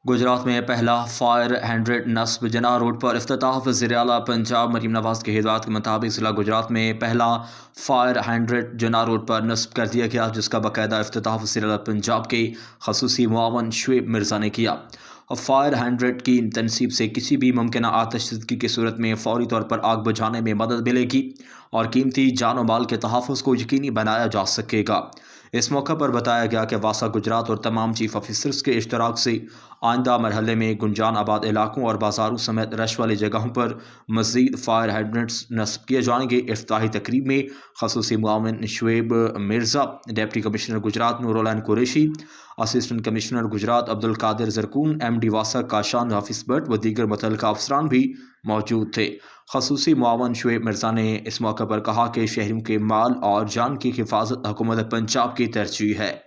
گجرات میں پہلا فائر ہائیڈرنٹ نصب جناح روڈ پر افتتاح وزیر اعلیٰ پنجاب مریم نواز کے ہدایات کے مطابق ضلع گجرات میں پہلا فائر ہائیڈرنٹ جناح روڈ پر نصب کر دیا گیا، جس کا باقاعدہ افتتاح وزیر اعلیٰ پنجاب کے خصوصی معاون شعیب مرزا نے کیا۔ فائر ہائیڈرنٹ کی تنصیب سے کسی بھی ممکنہ آتش زدگی کی صورت میں فوری طور پر آگ بجھانے میں مدد ملے گی اور قیمتی جان و مال کے تحفظ کو یقینی بنایا جا سکے گا۔ اس موقع پر بتایا گیا کہ واسا گجرات اور تمام چیف آفیسرز کے اشتراک سے آئندہ مرحلے میں گنجان آباد علاقوں اور بازاروں سمیت رش والی جگہوں پر مزید فائر ہائیڈرنٹس نصب کیے جائیں گے۔ افتتاحی تقریب میں خصوصی معاون Shoaib Mirza, deputy commissioner Gujrat Noor Ulain Qureshi, assistant commissioner Gujrat Abdul Qadir Zarkoon, M D واسا کاشان حافظ بٹ و دیگر متعلقہ افسران بھی موجود تھے۔ خصوصی معاون شعیب مرزا نے اس موقع پر کہا کہ شہریوں کے مال اور جان کی حفاظت حکومت پنجاب کی ترجیح ہے۔